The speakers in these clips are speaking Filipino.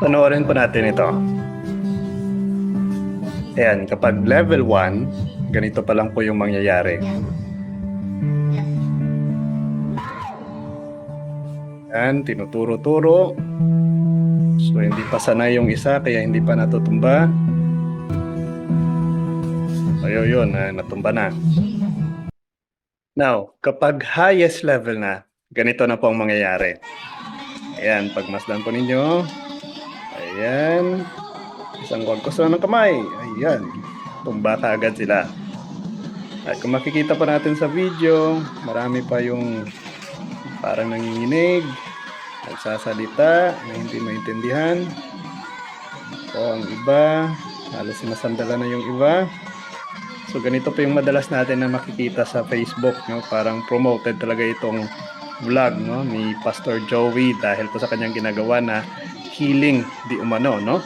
Panoorin po natin ito. Ayan, kapag level 1, ganito pa lang po yung mangyayari. Ayan, tinuturo-turo. So, hindi pa sanay yung isa, kaya hindi pa natutumba. Ayun, yun, natumba na. Now, kapag highest level na, ganito na po ang mangyayari. Ayan, pagmasdan po ninyo. Ayan. Isang wagkos lang ng kamay. Ayan. Tumba ka agad sila. At kung makikita pa natin sa video, marami pa yung parang nanginginig, nagsasalita, na hindi maintindihan. O ang iba, halos sinasandala na yung iba. So ganito po yung madalas natin na makikita sa Facebook, no? Parang promoted talaga itong vlog, no, ni Pastor Joey dahil po sa kanyang ginagawa na healing di umano, no?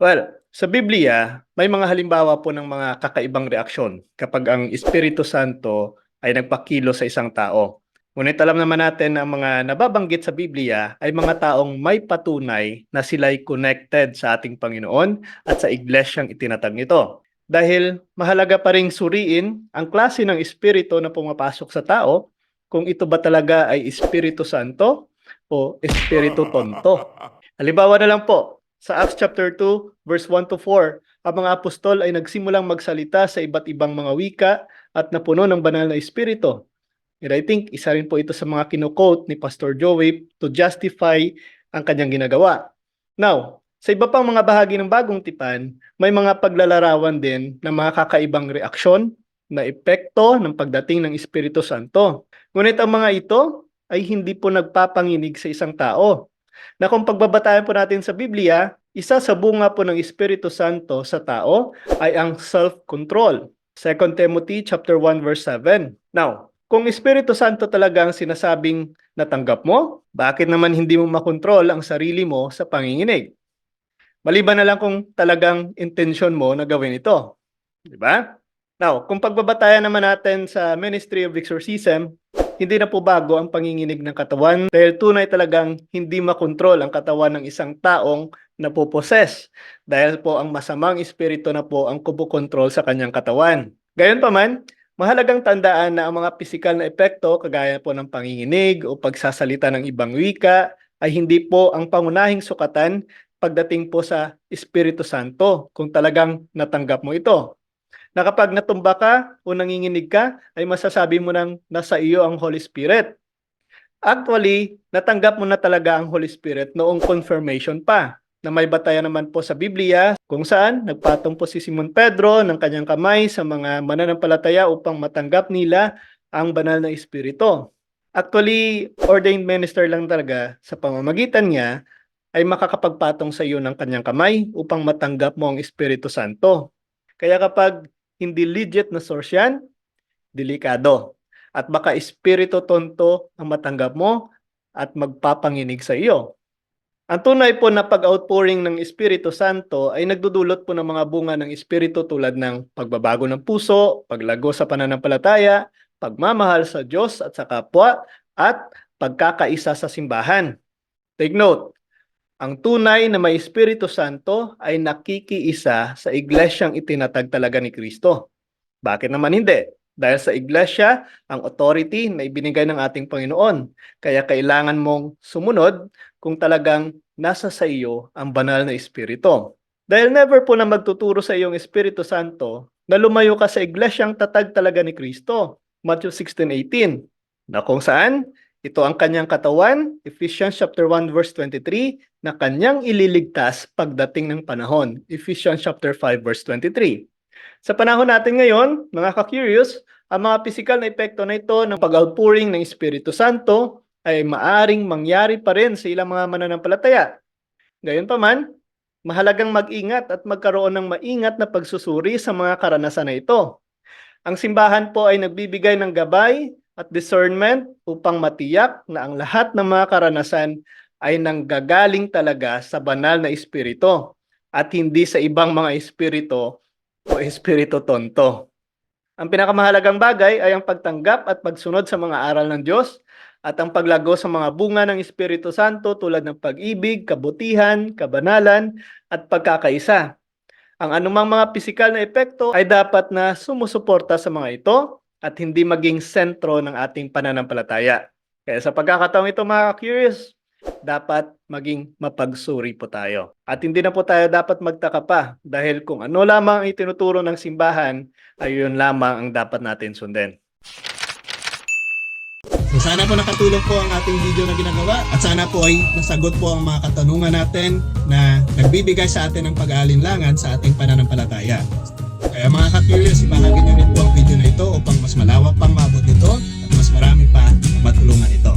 Well, sa Biblia, may mga halimbawa po ng mga kakaibang reaksyon kapag ang Espiritu Santo ay nagpakilo sa isang tao. Ngunit alam naman natin na ang mga nababanggit sa Biblia ay mga taong may patunay na sila'y connected sa ating Panginoon at sa iglesyang itinatag nito. Dahil mahalaga pa ring suriin ang klase ng espiritu na pumapasok sa tao, kung ito ba talaga ay Espiritu Santo o Espiritu Tonto. Halimbawa na lang po, sa Acts chapter 2, verse 1 to 4, ang mga apostol ay nagsimulang magsalita sa iba't ibang mga wika at napuno ng banal na espiritu. And I think isa rin po ito sa mga kino-quote ni Pastor Joey to justify ang kanyang ginagawa. Now, sa iba pang mga bahagi ng bagong tipan, may mga paglalarawan din ng mga kakaibang reaksyon na epekto ng pagdating ng Espiritu Santo. Ngunit ang mga ito ay hindi po nagpapanginig sa isang tao. Na kung pagbabatayan po natin sa Biblia, isa sa bunga po ng Espiritu Santo sa tao ay ang self-control. 2 Timothy chapter 1 verse 7. Now, kung Espiritu Santo talaga ang sinasabing natanggap mo, bakit naman hindi mo makontrol ang sarili mo sa panginginig? Maliban na lang kung talagang intensyon mo na gawin ito. Di ba? Now, kung pagbabatayan naman natin sa Ministry of Exorcism, hindi na po bago ang panginginig ng katawan dahil tunay talagang hindi makontrol ang katawan ng isang taong napoposes dahil po ang masamang espiritu na po ang kumokontrol sa kanyang katawan. Gayunpaman, mahalagang tandaan na ang mga pisikal na epekto kagaya po ng panginginig o pagsasalita ng ibang wika ay hindi po ang pangunahing sukatan pagdating po sa Espiritu Santo kung talagang natanggap mo ito. Na kapag natumba ka o nanginginig ka, ay masasabi mo nang nasa iyo ang Holy Spirit. Actually, natanggap mo na talaga ang Holy Spirit noong confirmation pa, na may batayan naman po sa Biblia kung saan nagpatong po si Simon Pedro ng kanyang kamay sa mga mananampalataya upang matanggap nila ang banal na Espiritu. Actually, ordained minister lang talaga sa pamamagitan niya ay makakapagpatong sa iyo ng kanyang kamay upang matanggap mo ang Espiritu Santo. Kaya kapag hindi legit na source yan, delikado. At baka Espiritu Tonto ang matanggap mo at magpapanginig sa iyo. Ang tunay po na pag-outpouring ng Espiritu Santo ay nagdudulot po ng mga bunga ng Espiritu tulad ng pagbabago ng puso, paglago sa pananampalataya, pagmamahal sa Diyos at sa kapwa, at pagkakaisa sa simbahan. Take note, ang tunay na may Espiritu Santo ay nakikiisa sa iglesyang itinatag talaga ni Kristo. Bakit naman hindi? Dahil sa iglesia, ang authority na ibinigay ng ating Panginoon. Kaya kailangan mong sumunod kung talagang nasa sa iyo ang banal na Espiritu. Dahil never po na magtuturo sa iyong Espiritu Santo na lumayo ka sa iglesyang tatag talaga ni Kristo. Matthew 16:18, na kung saan ito ang kanyang katawan, Ephesians chapter 1 verse 23, na kanyang ililigtas pagdating ng panahon, Ephesians chapter 5 verse 23. Sa panahon natin ngayon, mga ka-curious, ang mga pisikal na epekto na ito ng pag-outpouring ng Espiritu Santo ay maaring mangyari pa rin sa ilang mga mananampalataya. Gayunpaman, mahalagang mag-ingat at magkaroon ng maingat na pagsusuri sa mga karanasan na ito. Ang simbahan po ay nagbibigay ng gabay at discernment upang matiyak na ang lahat ng mga karanasan ay nanggagaling talaga sa banal na espiritu at hindi sa ibang mga espiritu o espiritu tonto. Ang pinakamahalagang bagay ay ang pagtanggap at pagsunod sa mga aral ng Diyos at ang paglago sa mga bunga ng Espiritu Santo tulad ng pag-ibig, kabutihan, kabanalan, at pagkakaisa. Ang anumang mga pisikal na epekto ay dapat na sumusuporta sa mga ito at hindi maging sentro ng ating pananampalataya. Kaya sa pagkakataong ito mga curious, dapat maging mapagsuri po tayo. At hindi na po tayo dapat magtaka pa dahil kung ano lamang ang itinuturo ng simbahan ay yun lamang ang dapat natin sundin. So sana po nakatulong po ang ating video na ginagawa at sana po ay nasagot po ang mga katanungan natin na nagbibigay sa atin ng pag-aalinlangan sa ating pananampalataya. Kaya mga ka-curious, ibahagi niyo rin po ang video na ito upang mas malawak pang maabot ito at mas marami pa ang matulungan ito.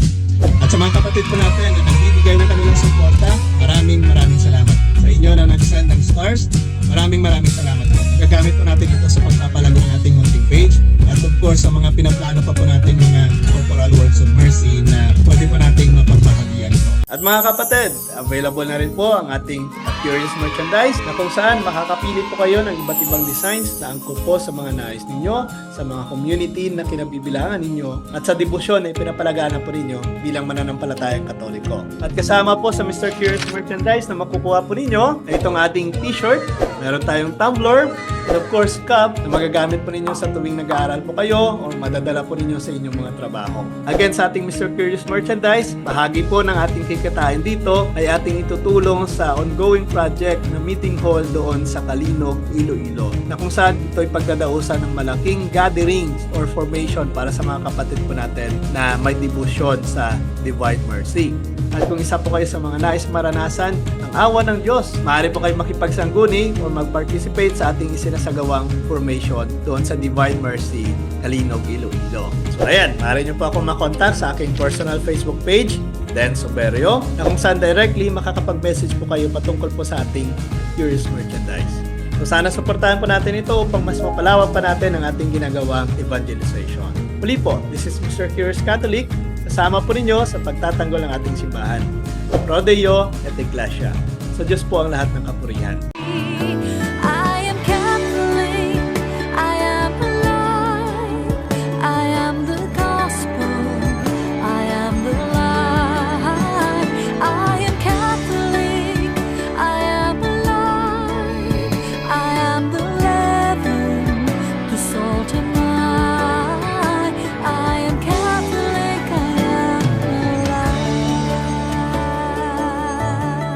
At sa mga kapatid po natin na nagbibigay ng kanilang suporta, maraming salamat. Sa inyo na nag-send ng stars, maraming salamat po. Gagamit po natin ito sa pagpapalago ng ating munting page at of course sa mga pinaplano pa po natin mga corporal works of mercy na pwede po nating mapagbahagian ito. At mga kapatid, available na rin po ang ating Curious merchandise na kung saan makakapili po kayo ng iba't ibang designs na angkop po sa mga nais ninyo, sa mga community na kinabibilangan ninyo, at sa debosyon na ipinapalaganap po ninyo bilang mananampalatayang Katoliko. At kasama po sa Mr. Curious merchandise na makukuha po ninyo ay itong ating t-shirt, meron tayong tumbler, and of course cup na magagamit po ninyo sa tuwing nag-aaral po kayo o madadala po ninyo sa inyong mga trabaho. Again, sa ating Mr. Curious merchandise, bahagi po ng ating kikitain dito ay ating itutulong sa ongoing project na meeting hall doon sa Kalinog, Iloilo, na kung saan ito ay pagdadausan ng malaking gatherings or formation para sa mga kapatid po natin na may debosyon sa Divine Mercy. At kung isa po kayo sa mga nais maranasan ang awa ng Diyos, maaari po kayo makipagsangguni o mag-participate sa ating isinasagawang formation doon sa Divine Mercy, Kalinog, Iloilo. So ayan, maaari nyo po ako makontak sa aking personal Facebook page, Dan Soberio, na kung saan directly makakapag-message po kayo patungkol po sa ating Curious merchandise. So sana suportahan po natin ito upang mas mapalawak pa natin ang ating ginagawang evangelization. Muli po, this is Mr. Curious Catholic, kasama po ninyo sa pagtatanggol ng ating simbahan. Pro Deo et Ecclesia. Sa Diyos po ang lahat ng kapurihan.